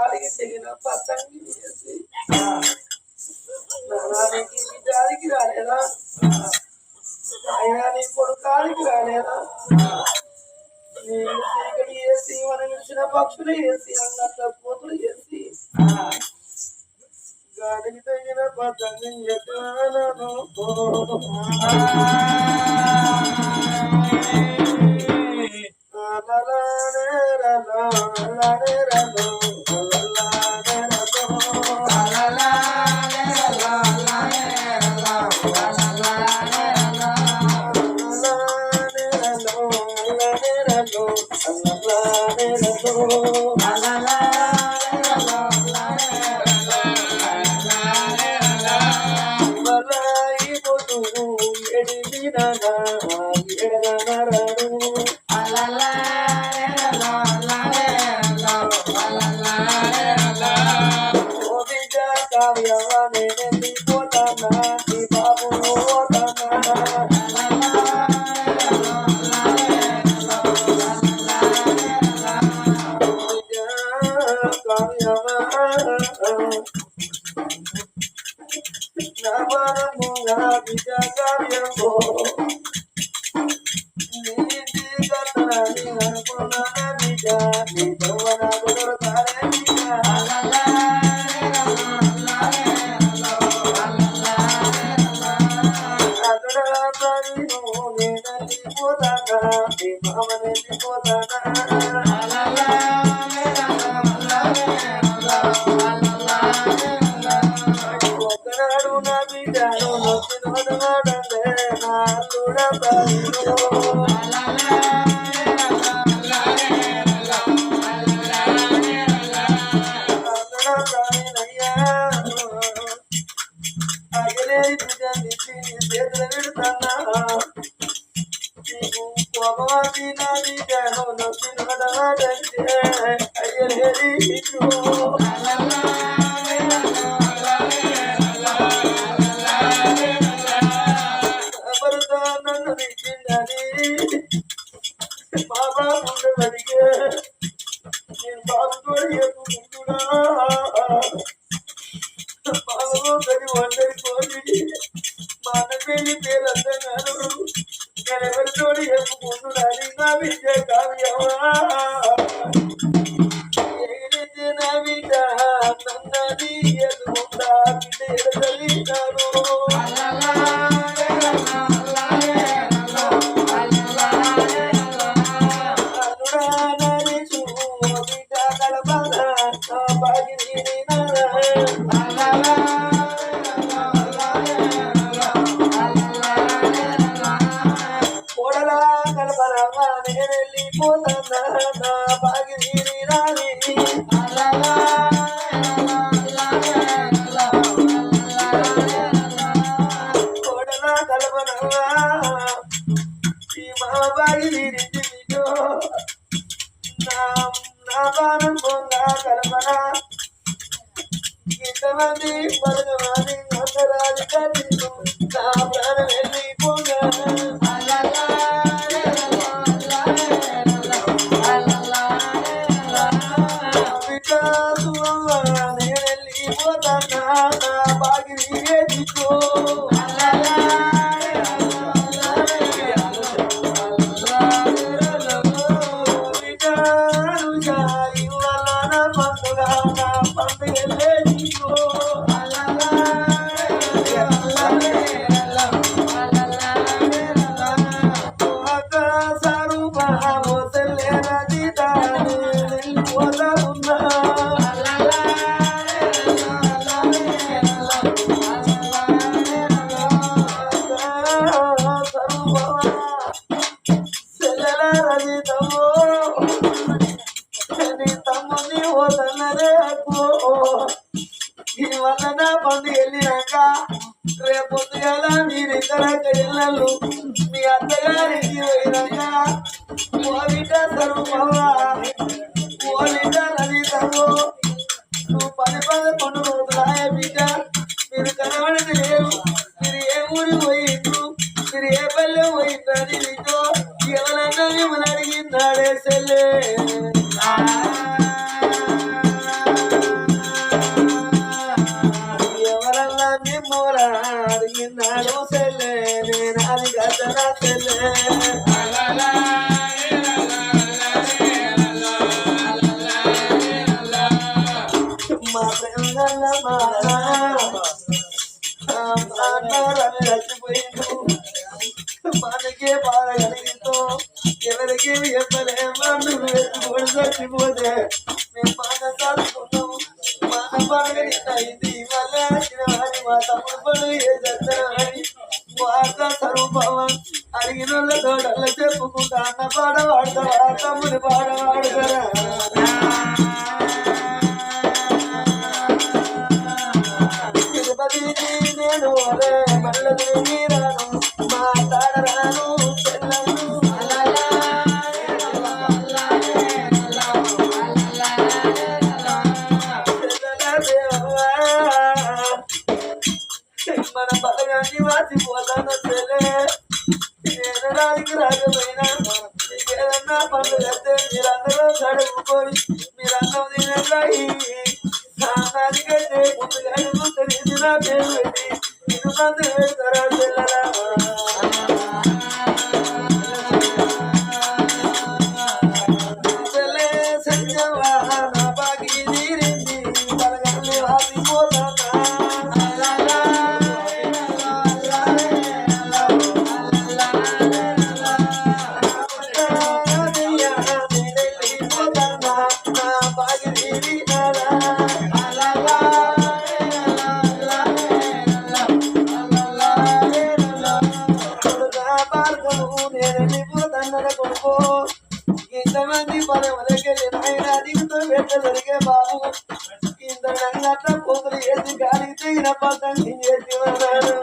కాలికి తెగిన పతంగి వేసి నానికి బిడ్డానికి రాలేదా అయినా నీ కొడుకానికి రాలేదా నేను చీకటి వేసి మనం నిలిచిన పక్షులు వేసి అన్నట్ల పోతులు వేసి గాలికి తగిన పతంగి ఎట్లానో ఎవరన్నా అడిగిందాడే సెల్లే మూలా అడిగినాడు సెల్లే నేను అది గతన సెల్లే మా ప్రేమల చచ్చిపోయిండు మనకే బాధ కలిగిందో ఎవరికి చెప్పలేమను వెతుకొని చచ్చిపోతే మేము మాట చాలుకున్నాము మన పండుగ అయింది మళ్ళీ వచ్చిన వారి మా తమ్ముడు పండుగ ఏ చేస్తారని వార్త స్వరూపం అడిగిన వాళ్ళ తోటల్లో చెప్పుకుంటా అన్న పాట పాడతావా తమ్ముడు పాట పాడతారా నేను మళ్ళీ రాను మాట్లాడరాను మన బలగాన్ని వాసిపోతాను నేను రానికి రాకపోయినా ఏదన్నా పనులు చేస్తే మీరందరూ చదువుకొని మీరందరూ తినండి నాదికంటే ముందుగా తెలిసి నా పేరు పెట్టి నేను మందు వేస్తారా పిల్లరా సంజవా నా బాగి తీరింది బలగాన్ని వాసిపోతానా ఇంతమంది పదవులకి ఆయన దిగుతూ పెట్టదరిగే బాబు ఇంత రంగట్ల పోతులు వేసి గాలికి తెగిన పతంగి చేసి ఉన్నాడు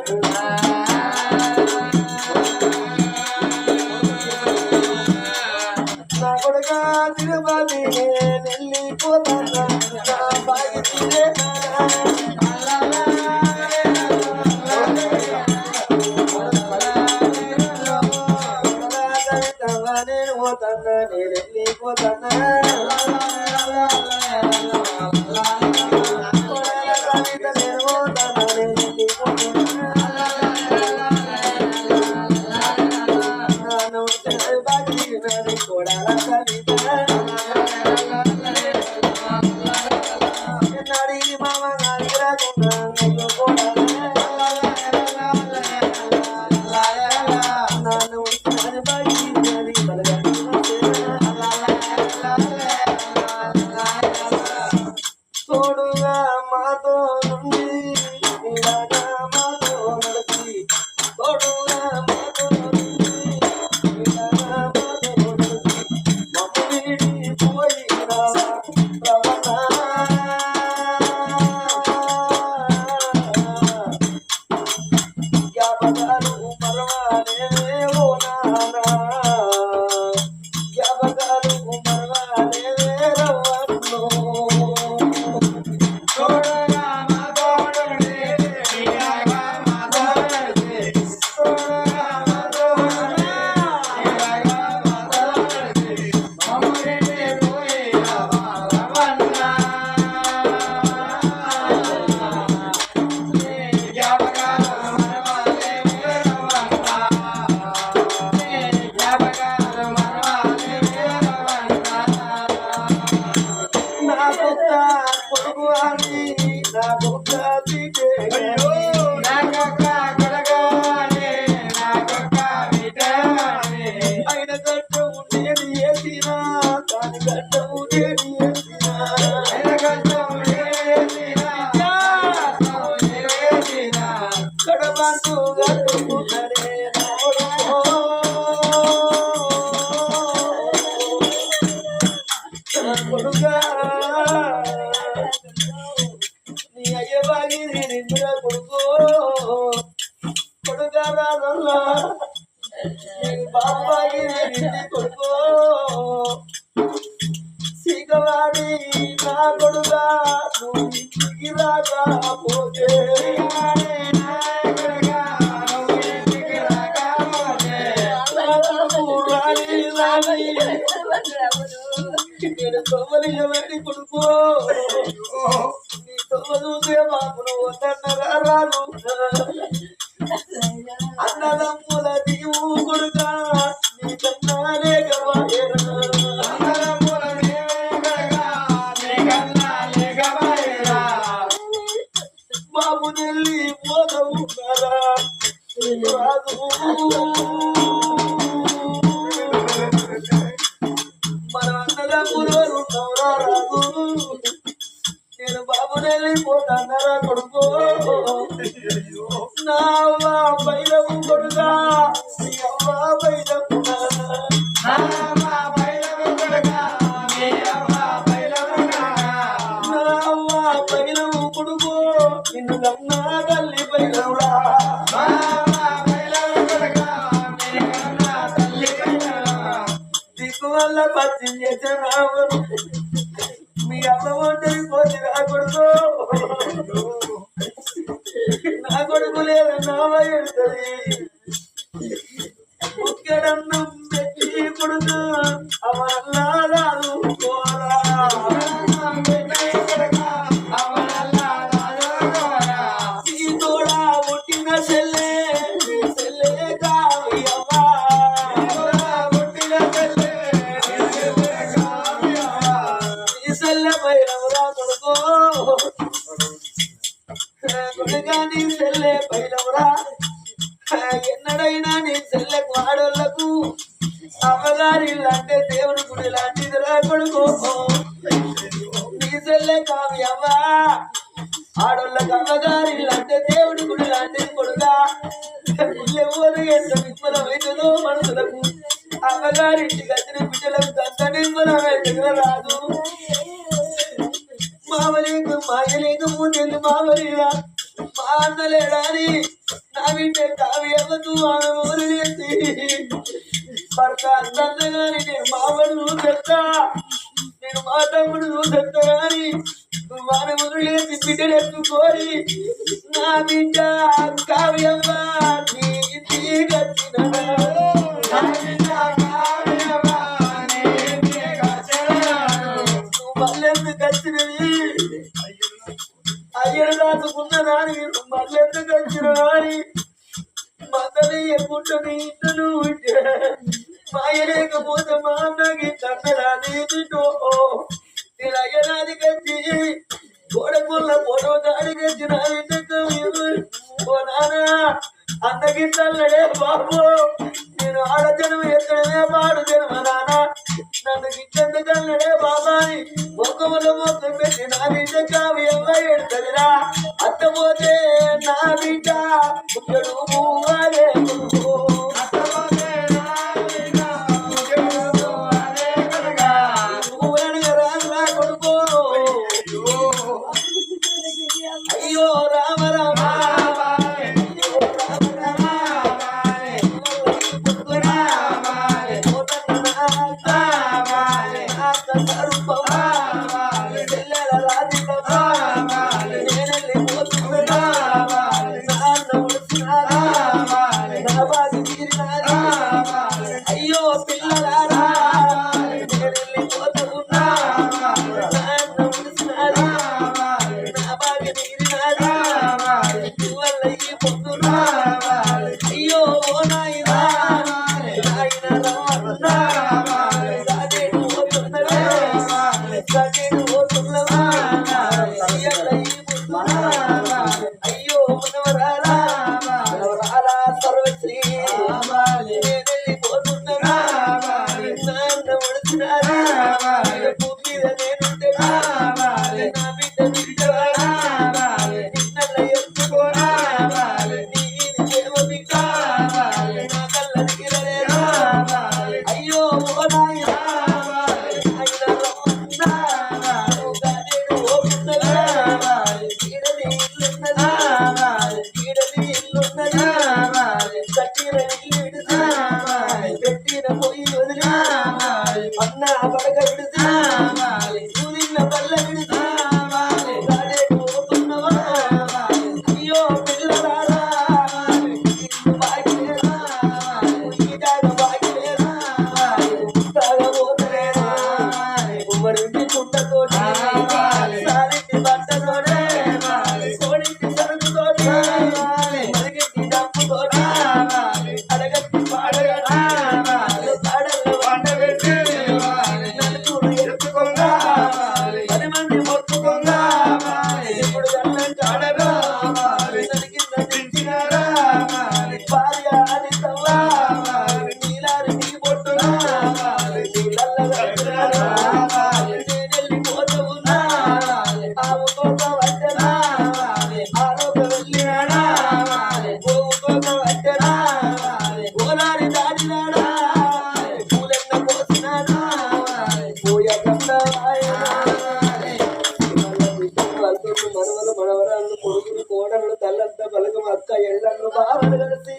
నా కొడుక తిరుపతి నెల్లిపోతాను నా బాగి తీరే నేను పోతాను నేను వెళ్ళిపోతాను నేను పోతాను నేను వెళ్ళిపోతాను బాగి కూడా నాడి మామ నాడి రాకుండా తోడుగా మాతో నుండి ఇలాగా మాతో నడిచి తోడుగా మాతో నుండి ఇలాగా మాతో నడిచి మమ్మల్ని పోయినా జ్ఞాపకాలు మరవాలేవో నానా జ్ఞాపకాలు మరవాలేవో నీ అయ్య బాగి నిందుగా కొడుకో కొడుక రాదల్లా నీ బాబు బాగి నింది కొడుకో సీకవాడి నా కొడుగా నువ్వు ఇంటికి రాకపోతే నేను తొవ్వలి ఎవరి కొడుకో నీ తొవ్వ చూసే బాబు నువ్వు పోతన్నరా రాను అన్నదమ్ముల నీవు కొడుక నీకన్నా లేకవాయరా అన్నదమ్ముల లేకవాయరా బాబు నెల్లి పోతవున్నారా రాదు మన అన్నదమ్ములు ఉన్నవరా రాదు నేను బాబు వెళ్ళిపోతానరా కొడుకో నా అవ్వ బైరవు కొడుగా నీ అవ్వ బైరవు నా అవ్వ బైరవు కొడుగా నీ అవ్వ బైరవు నా అవ్వ బైరవు కొడుకో నిన్ను కన్నా తల్లి బైరవురా నా అవ్వ బైరవు కొడుగా నీ కన్నా తల్లి బైరవురా దిక్కు వల్ల పచ్చి చేసినావు మీ అమ్మ ఒంటరి పోతే నా కొడుకు నా కొడుకు లేదన్నా ఎడుతుంది ముఖ్యడన్నం పెట్టి కొడుకు అవనల్లా రాదు తోడా పుట్టిన చెల్లె చెల్లె కావి అమ్మా పుట్టిన చెల్లె బైరవురా కొడుకో కొడుగా నీ చెల్లె బైరవురా ఎన్నడైనా నీ చెల్లెకు ఆడోళ్లకు అమ్మగారి అంటే దేవుని గుడి లాంటిదిరా కొడుకో నీ చెల్లె కావి అవ్వా ఆడోళ్ళకు అమ్మగారి అంటే దేవుడి గుడి లాంటిది కొడుగా ఎవరు ఎంత విఫలమైతుందో మనుషులకు అమ్మగారింటికి వచ్చిన బిడ్డలకు అంత నిర్మలమైతే రాదు మామలేకు మాయలేకు ముందు మామలిరా మా అన్నలేడాని నా బిడ్డ కావి అవ్వదు ఆమె ఊరిలేసి భర్త అందగాని నేను మామడు చూసెత్తా నేను మా తమ్ముడు చూసెత్తా గాని వారి ఊరిలేసి బిడ్డలు ఎత్తుకోరి నా బిడ్డ కావ్యమ్మ నీ ఇంటికి వచ్చిన మళ్ళెందుకు వచ్చినవి అయ్యను దాచుకున్నదాని మళ్ళెందుకు వచ్చినవాని మతని ఎప్పుడు ఇంటను మాయలేకపోతే మా అన్నకి కన్నడాని నేను అయ్యనాది కచ్చి గోడకున్న ఫోటో దాడి కచ్చి నా ఇంటకు ఓ నానా అన్నకి తల్లడే బాబు నేను ఆడజనం ఎక్కడమే పాడు జన్మ నానా నన్ను గిట్టెందుకల్లడే బాబాని మొక్కముల మొక్క పెట్టి నా బిడ్డ కావి అమ్మ ఎడతదిరా అత్తపోతే నా బిడ్డ ముక్కడు మూవాలే కొడుకో అయ్యో రామ రామ నా మనవలు మనవరాళ్ళు కొడుకులు కోడళ్ళు తల్లంతా బలగం అక్క ఎళ్ళళ్ళు బావలు కలిసి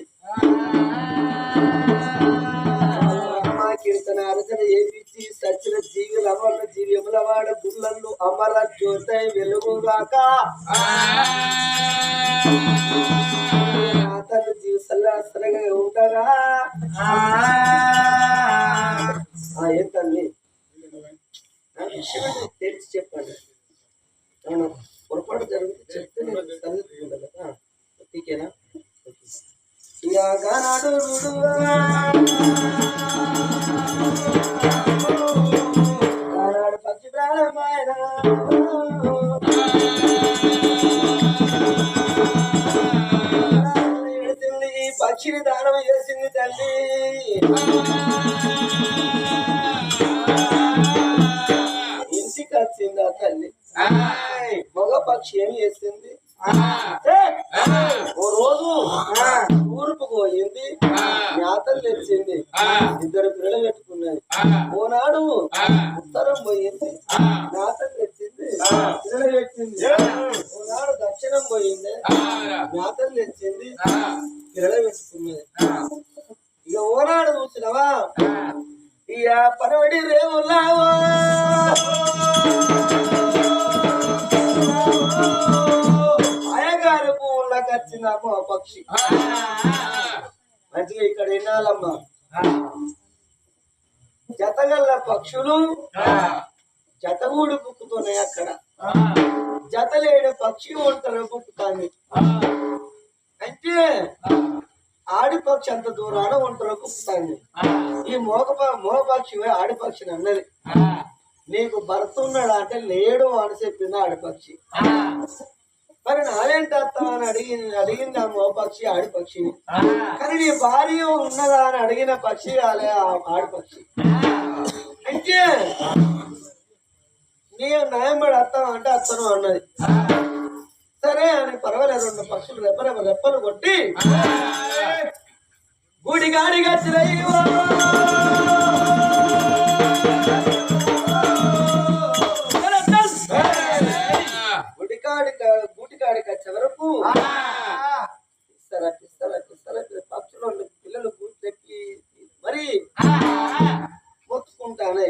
కీర్తన అరచన ఏపిచ్చి సచిన జీవుల అమర జీవ్యముల వాడ గుళ్ళల్లో అమర జ్యోతై వెలుగుగాక తల్లి జీవసల్లాసరగా ఉంటారా ఏం తల్లి విషయం తెలిసి చెప్పండి పొరపాటు జరిగితే చెప్తే నేను చదువుతుందా ఓకేనా నాడు పక్షి ప్రాణమైన పక్షిని దానం చేసింది తల్లి ఇంటికి వచ్చింది ఆ తల్లి మగ పక్షి ఏమి చేసింది ఓ రోజు ఊరుకు పోయింది జ్ఞాతలు తెచ్చింది ఇద్దరు పిల్లలు పెట్టుకున్నది ఓనాడు ఉత్తరం పోయింది జ్ఞాతలు తెచ్చింది పిల్లలు పెట్టింది ఓనాడు దక్షిణం పోయింది జ్ఞాతలు తెచ్చింది పిల్లలు పెట్టుకున్నది ఇక ఓనాడు చూసినవా ఇక పరవడి రేవులావో అయ్యగారు పువ్వులకు వచ్చిందమ్మా పక్షి మంచిగా ఇక్కడ వినాలమ్మా జతగల్ల పక్షులు జతగూడు బుక్కుతున్నాయి అక్కడ జతలేని పక్షి ఒంటరి బుక్కుతాంది అంటే ఆడిపక్షి అంత దూరాన ఒంటరి బుక్కుతాంది ఈ మోగ పక్షి ఆడిపక్షిని అన్నది నీకు భర్త ఉన్నాడా అంటే లేడు అని చెప్పింది ఆడిపక్షి మరి నాలేంటి అత్తం అని అడిగింది ఆ మోపక్షి ఆడిపక్షిని కానీ నీ భార్య ఉన్నదా అని అడిగిన పక్షి ఆడిపక్షి అంటే నీ న్యాయపడి అత్తం అంటే అత్తను అన్నది సరే అని పర్వాలేదు రెండు పక్షులు రెప్పలు కొట్టి గుడిగాడిగా గూటికాడికి వచ్చే వరకు పిస్తర పక్షులు పిల్లలు గూటెక్కి మరి మొత్తుకుంటానే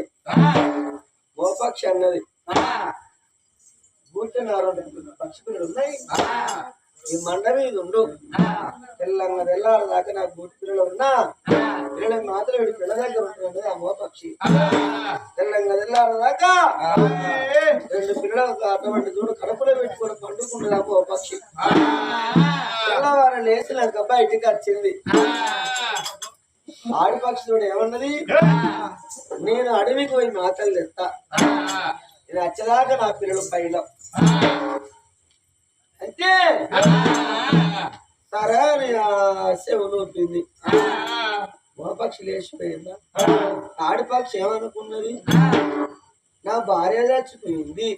మోపక్షి అన్నది గూటిన రెండు పక్షి పిల్లలు ఉన్నాయి ఈ మండ మీద ఉండు తెల్లంగా తెల్లారి దాకా నాకు గూటి పిల్లలు ఉన్నా పిల్లలకు మాత్రం వీడి పిల్ల దగ్గర ఉంటుంది ఆ మోపక్షి తెల్లంగా తెల్లారి దాకా రెండు పిల్లలకు అటువంటి చూడు కడుపులో పెట్టుకొని పండుకుంటుంది ఆ మోపక్షి తెల్లవారు లేచినాక బయటికి వచ్చింది ఆడిపక్షి చూడు ఏమన్నది నేను అడవికి పోయి మాటలు తెస్తా నేను వచ్చేదాకా నా పిల్లలు పైలం అంటే సరే చెవులు ఒప్పింది మోపక్షి లేచిపోయిందా ఆడిపక్షి ఏమనుకున్నది నా భార్య చచ్చిపోయింది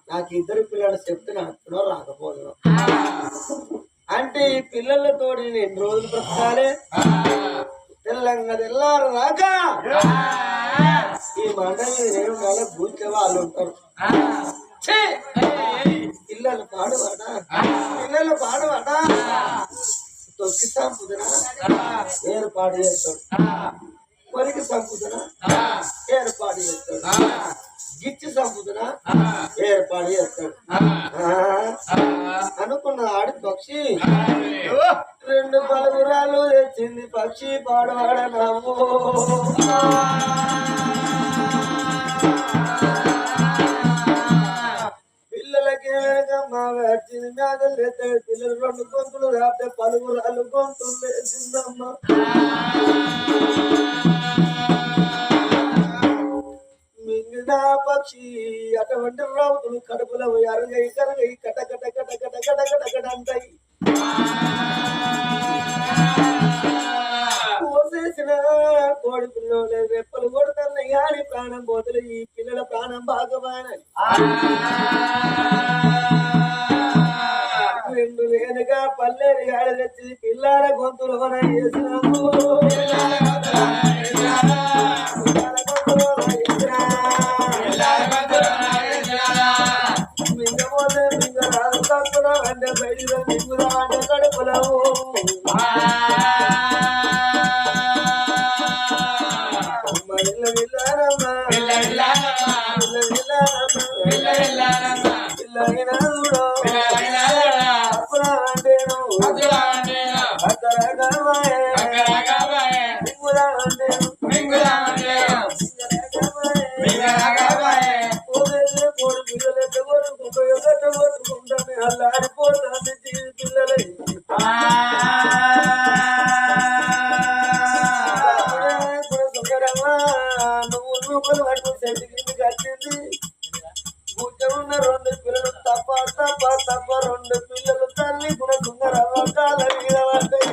నాకు ఇద్దరు పిల్లలు చెప్తే నాకు రాకపోదు అంటే ఈ పిల్లలతో నేను ఎన్ని రోజులు బ్రతకాలి తెల్లంగా తెల్లారు రాక ఈ మండలి నేను నెల కూర్చే వాళ్ళు ఉంటారు పిల్లలు పాడవాడా తొక్కి సంపుదనా ఏర్పాటు చేస్తాడు కొరికి సంపుదనా ఏర్పాటు చేస్తాడు గిచ్చి సంపుదనా ఏర్పాటు చేస్తాడు అనుకున్న ఆడి పక్షి రెండు పలుగురాలు తెచ్చింది పక్షి పాడవాడ నవ్వు పిల్లలకి వచ్చింది మేదలు ఎత్తాడు పిల్లలు రెండు గొంతులు రాస్తే పలుగురాలు గొంతులు వేసిందమ్మా మింగిన పక్షి అటువంటి రౌతులు కడుపులో అరగై కరగై కట కట కట కట కట కట కట అంటాయి పోసేసిన కోడి పిల్లలు రెప్పలు కొడుతున్నాయి కానీ ప్రాణం పోతలు ఈ పిల్లల ప్రాణం భాగవానని రెండు వేలుగా పల్లెలు గాడ తెచ్చి పిల్లల గొంతులు వేసినాము మింగపోతే అంటే బయటికి మింగుదామంటే కడుపులవు అల్లాడిపోతాను పిల్లలై నువ్వు పట్టు చెట్టుకి కట్టింది ఉన్న 2 పిల్లలు తప్ప తప్ప తప్ప 2 పిల్లలు తల్లి కూడా సుందరమ్మ కాళ్ళ మీద పడ్డాయి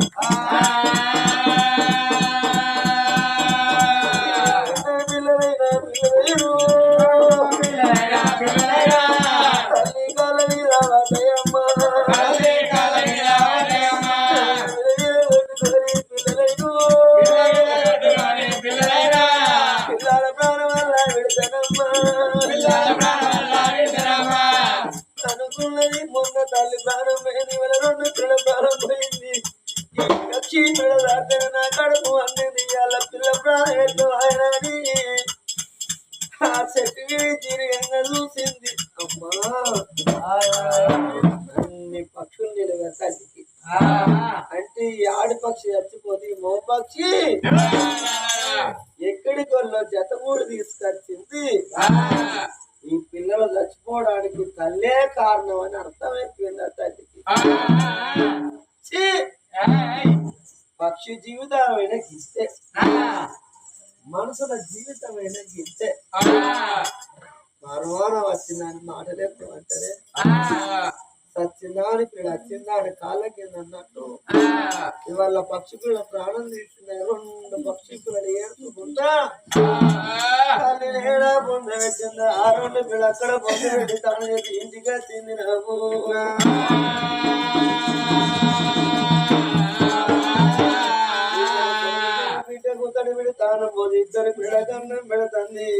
పిల్లలైనా పిల్లలు తల్లి కాళ్ళ మీద పడ్డాయమ్మ పిల్లల ప్రాణం వల్ల విడతనమ్మా అనుకున్నది మొన్న తల్లి ప్రాణం పోయింది 2 పిల్లల ప్రాణం పోయింది కక్షి పిల్ల దాటిన నా కడుపు అన్నది వాళ్ళ పిల్ల ప్రాణం ఎట్లు ఆయన ఆ చెట్టు తిరిగంగా చూసింది అమ్మా అన్ని పక్షులు నిలగా తల్లికి అంటే ఈ ఆడపక్షి చచ్చిపోతే ఈ మోపక్షి ఎక్కడికి వాళ్ళు జతమూడు తీసుకొచ్చింది ఈ పిల్లలు చచ్చిపోవడానికి తల్లే కారణం అని అర్థమైపోయింది ఆ తల్లికి పక్షి జీవితమైన గిస్తే మనుషుల జీవితమైన గిస్తే మరోనా వచ్చిందని మాటలేమంటారే సచ్చిందాని పిల్ల వచ్చిందాని కాళ్ళ కింద అన్నట్టు ఇవాళ పక్షి పిల్ల ప్రాణం తీస్తున్నాయి 2 పక్షి పిల్లలు ఏడుచుకుంటా తల్లి ఏడా పొంద పెట్టిందా ఆ 2 పిల్ల అక్కడ పొంద పెట్టి తన ఇంటికి వచ్చింది నాకు బిడ్డకు తడి పెడతాను పోదు 2 పిల్లల కన్నం పెడుతుంది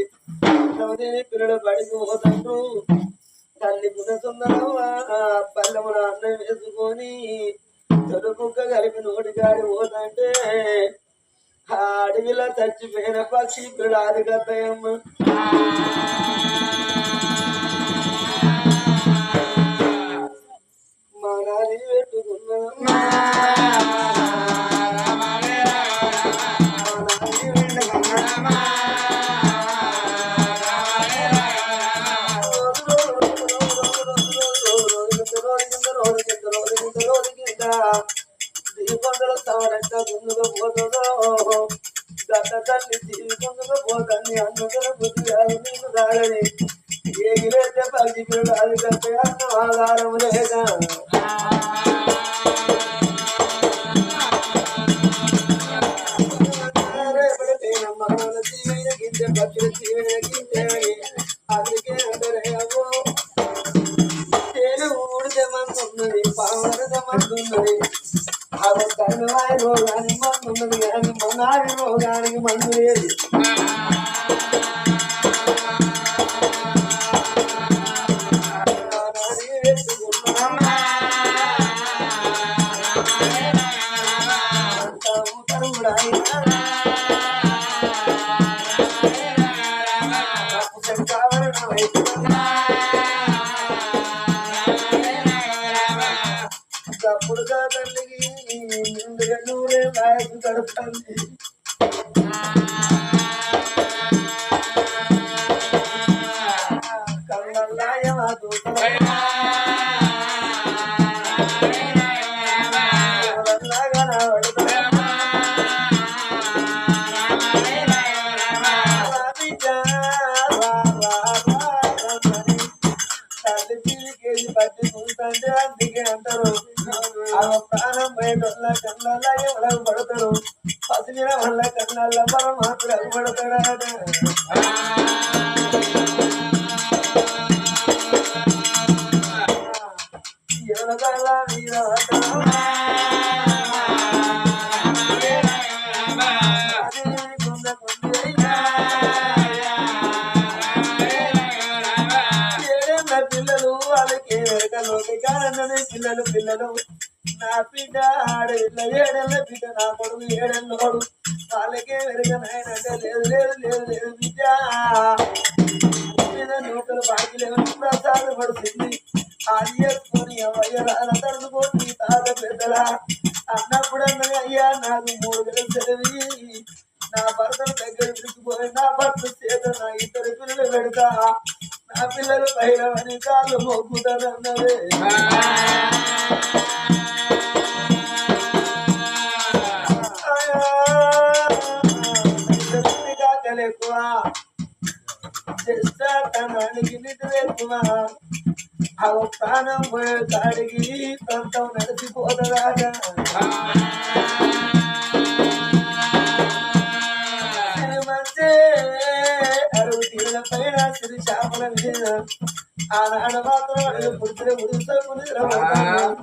పిల్లలు బడికి పోతాడు తల్లి పునసుందరమ్మ పల్లెముల అన్నం వేసుకొని తొలుపుక్క కలిపి నోటిగాడి పోతంటే ఆ అడవిలో చచ్చిపోయిన పక్షి పిల్లాది కథయమ్మ మా నాది పెట్టుకున్నదమ్మా దీపంలో తవరంట ముందుగా పోతుందో గత తల్లి దీపంలో పోతాన్ని అందులో బుద్ధి కాదు నీకు దాగని ఏగిలైతే పది పిల్లలు అది కట్టే అన్న ఆధారం లేదా రేపటికైనా జీవైన గింజ పక్షుల జీవైన గింజ అందుకే అందరేమో ఊడితే మందున్నది పావనది మందున్నది అవి కరువాయి రోగానికి మందున్నది కానీ మనాది రోగానికి మందు లేదు అప్పుడుగా తల్లికి ముందుగా నూరే వయసు గడుపుతుంది కళ్ళల్లాయమా దూతలాగా పట్టి చూస్తుంటే అందుకే అంటారు ఆ ప్రాణం బయట కన్నాల ఎవరు పడతారు పసిమిన వల్ల కన్నాల పరమాత్మ పడతాడు ఎవరల వీర పిల్లలు వాళ్ళ వాళ్ళకి లోకి కారణమే పిల్లలు పిల్లలు నా బిడ్డ ఆడేళ్ళ ఏడేళ్ళ బిడ్డ నా కొడుకు ఏడేళ్ళోడు వాళ్ళకే వెరగనైనంటే లేదు లేదు లేదు లేదు బిడ్డ మీద నూకలు బాకీ లేవని ప్రసాదం పడుతుంది అది చేసుకొని అయ్య తడుచుకోండి తాత పెద్దలా అన్నప్పుడు అన్నది అయ్యా నాకు 3 వేలు సెలవి నా భర్తను దగ్గర పిలుచుకొని నా భర్త చేత నా ఇద్దరు పిల్లలు పెడతా నా పిల్లలు పైరవని కాళ్ళు మొక్కుతారన్నదే కాకలేకువ చేస్తానికి నిద్ర ఎక్కువ ఆ ప్రాణం పోయే కాడికి ప్రాంతం నడిచిపోతుందాగా అరువు తీరుల పైన సిరి చేపల మీద ఆనాడు మాత్రం పుట్టిన గుడిసకు నిద్రపోతాను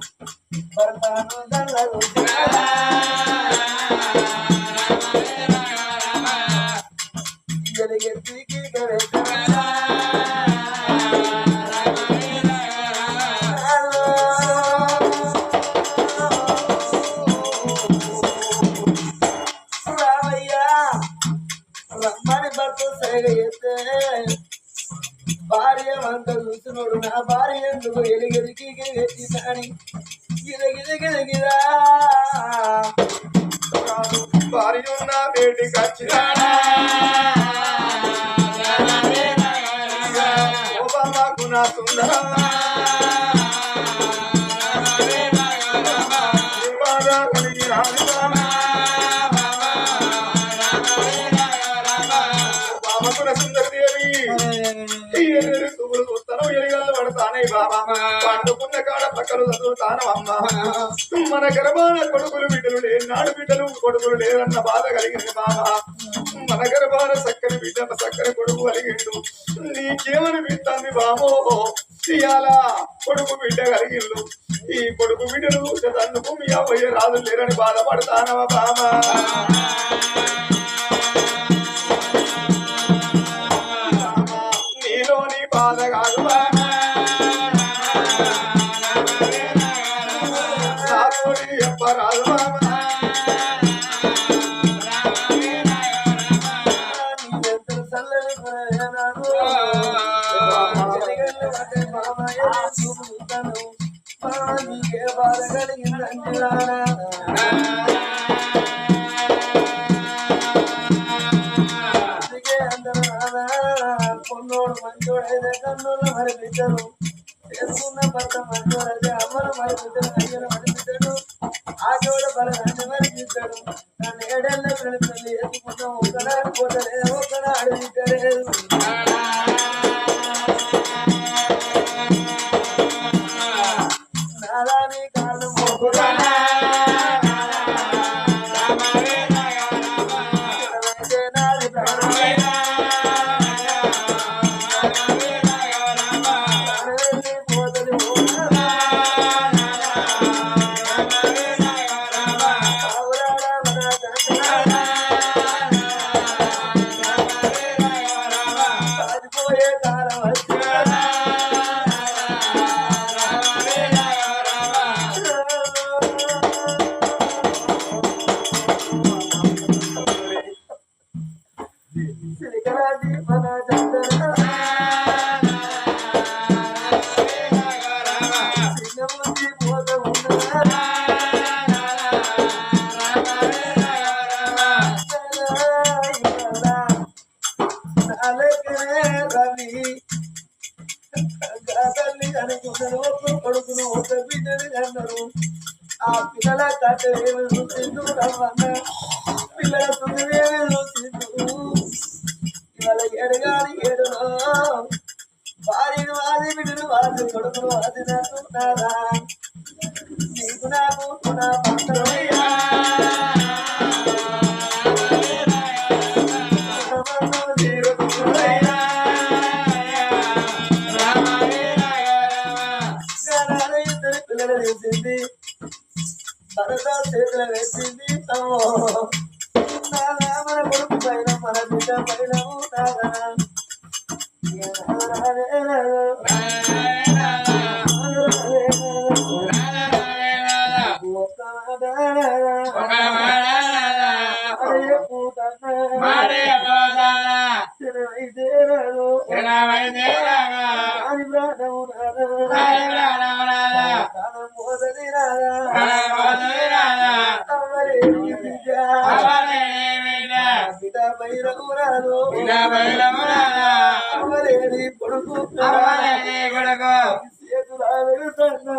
రమ్మని భర్త సరిగా చేస్తే భార్య వంట చూస్తున్నాడు నా భార్య ఎందుకు ఎలిగెలికి ఎత్తినాని గిరగిరగిరగిరా భార్య ఉన్న బేటికి వచ్చినా నా సుందరా పండుకున్న కాడ పక్కలు చదువుతానమ్మ మన గర్భాన కొడుకులు బిడ్డలు లేనాడు బిడ్డలు కొడుకులు లేరన్న బాధ కలిగింది మామ మన గర్భాన చక్కని బిడ్డ చక్కని కొడుకు కలిగిండు నీకేమనిపిస్తుంది బామో ఇయాల కొడుకు బిడ్డ కలిగిండు ఈ కొడుకు బిడ్డలు అందుకు మీ అవ్వయ్య రాజు లేరని బాధపడతానవా బామ నీలోని బాధ కాదు చెప్పరాదు నీకే బాధ కలిగిందంటే కొన్నోడు మంచోడైతే కన్నులు మరి బిడ్డలు చేసుకున్న భర్త మంచోడైతే అమ్మను మరి బిడ్డలు అయ్యను మరి బిడ్డలు ఆటోడ బలగాన్ని మరి బిడ్డడు నన్ను 7 ఏళ్ళ పిల్లలు ఎత్తుకుంటాం ఒకనాడు పోతలేదు ఒకనాడు బిడ్డలేదు నాదాని కాళ్ళు మొక్కురా నాది ప్రాణమైన కొడుకును ఒక బిడ్డని అన్నారు ఆ పిల్లల కథ ఏమి చూసిండు రమ్మన్న పిల్లల తుమ్మివేమి చూసిండు ఇవాళ ఎడగాని ఏడులో భార్యను వాది బిడ్డను వాది కొడుకును వాది నాకున్నారా నీకు నాకు నా పంటయ్యా పిల్లలు వేసింది భరత చేతుల వేసింది మన కొడుకు పైన మన బిడ్డ పైన నాదా రాదు అవ్వలేని కొడుకు చేతులా వెళుతున్నా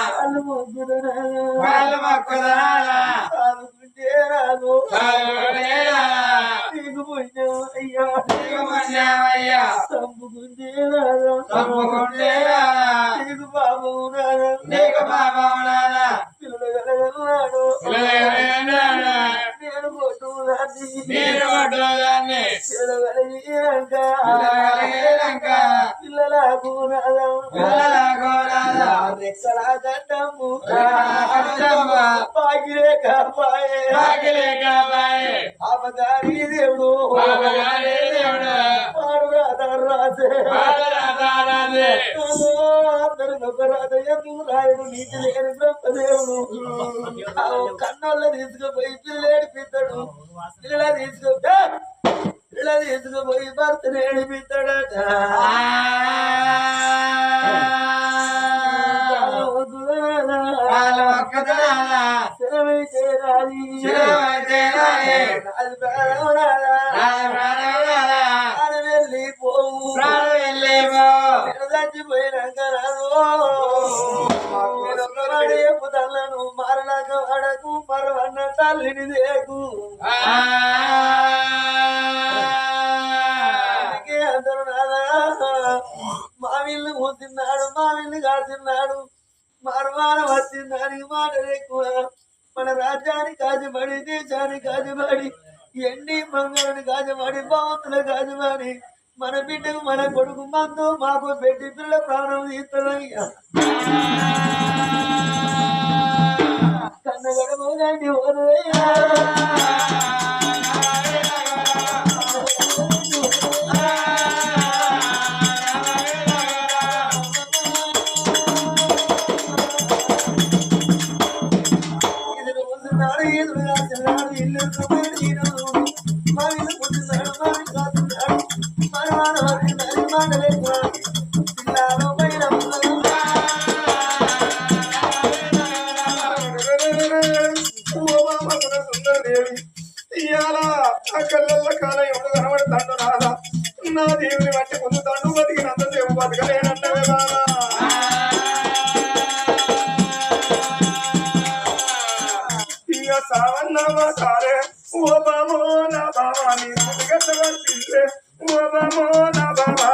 వాళ్ళు మొగ్గుదనా ఆదుకుంటే రాదు నీకు పుణ్యమయ్యా చంపుకుంటే రాదు నీకు పాపము నాదా పిల్లలు కలగన్నాడు నేను కొట్టుదాన్ని పిల్లలకు రెక్కలా గడ్డము పాకిలే కాపాయే అవగారి దేవుడు పాడు రాసే అందరు రాధ ఎందుకు రాయుడు నీటి లేని బ్రహ్మదేవుడు కన్నోళ్ళ తీసుకుపోయి పిల్లలు ఏడిపిస్తాడు పిల్లల తీసుకుపోయి భర్తను ఏడిపిస్తాడట చచ్చిపోయినాక రాదు మారలాక వాడకు మరవన్న తల్లిని దేకు అందరూ నాదా మావిల్ని మూసిన్నాడు మావిల్ని కాసిన్నాడు మర్మాన వచ్చిందానికి మాటలు ఎక్కువ మన రాజ్యాన్ని కాజుబడి దేశాన్ని కాజుబడి ఎన్ని బంగారుని కాజుబడి బావంతుల కాజుబడి మన బిడ్డకు మన కొడుకు మందు మాకు పెట్టి పిల్ల ప్రాణం తీస్తుందయ్యా కన్నగడమోగాండి ఓరయ్యా ఇల్లు మా ఇల్లు పుట్టినాడు మా కాస్తున్నాడు మరవాడు మాటలేదు పిల్లలు పైన సుందరదేవి ఇవాళ ఆ కళ్ళ కాలం ఎవడు కనబడతాడు రాదా నా దేవుని బట్టి పొందుతాడు బతికినంతసేపు బతకలేనన్నవే బాబా ఇక సావన్నవా సారే ఓ బామో నా బాబా నీ గట్టవలసిందే ఓ బామో నా బాబా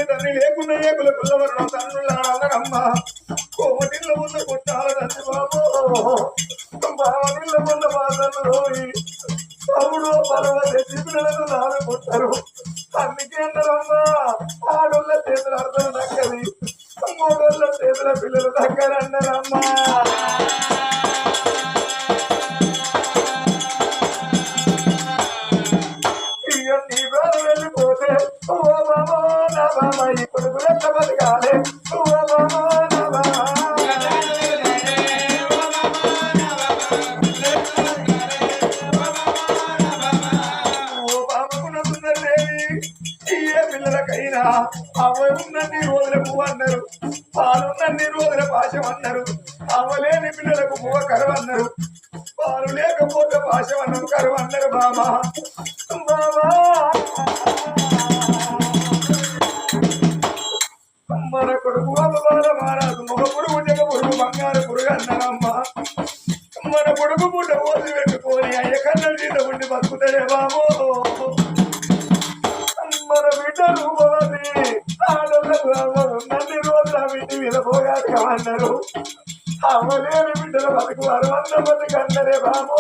తండ్రి లేకుండా ఏకుల పిల్లవరు తండ్రులమ్మ కోమటిలో ఉన్న కొట్టాల తండ్రి బాబు బావనిళ్ళ ఉన్న బాధలు రోయి తమ్ముడు పర్వతే చిన్నలను నాలుగుంటారు అందుకే అంటారమ్మా ఆడోళ్ళ చేతుల అర్థం దక్కది మూడోళ్ళ చేతుల పిల్లలు దగ్గర అన్నారమ్మా నీ బాధ వెళ్ళిపోతే ఓ బాబా నా బాబా ఇప్పుడు ఎట్ట బతకాలి ఓ బాబా నా బాబా ఓ బాబకున్న సుందరదేవి ఏ పిల్లలకైనా అవ ఉన్నన్ని రోజుల పువ్వు అన్నారు పాలున్నన్ని రోజుల పాశం అన్నారు అవలేని పిల్లలకు పువ్వ కరువు అన్నారు పాలు లేకపోతే పాశం అన్నారు కరువు అన్నారు బాబా బాబా మన కొడుకు అమ్మవార మారాదు మగ పురుగు జగ పురుగు బంగారు పురుగు అన్నారమ్మా మన కొడుకు పుట్ట ఓసి పెట్టుకొని అయ్య కన్నలు తీట ఉండి బతుకుతాడే బాబు మన బిడ్డలు ఆడోళ్ళకు నన్ని రోజులు ఆ బిడ్డ మీద పోగాక అన్నారు అమ్మలేని బిడ్డల బతుకు 60 మందికి అన్నరే బాబు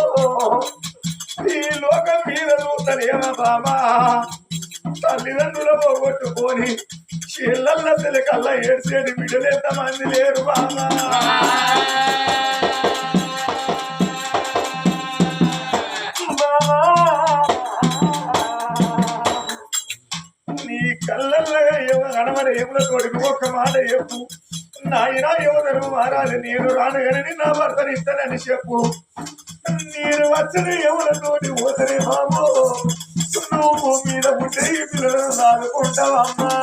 ఈ లోకం మీద చూస్తలేమా బాబా తల్లిదండ్రుల పోగొట్టుకొని చిల్లల్ల తెలకల్లా ఏడ్చేది బిడ్డలు ఎంతమంది లేరు బాబా బాబా నీ కళ్ళల్లో కనబడే ఏముల తోడికి ఒక్క మాట చెప్పు నాయన యువతరు మహారాజు నేను రానగలని నా భర్తని ఇస్తానని చెప్పు నేను వచ్చిన ఎవరితోటి పోతనే బాబు నువ్వు మీద ఉంటే ఈ పిల్లలను సాదుకుంటావమ్మా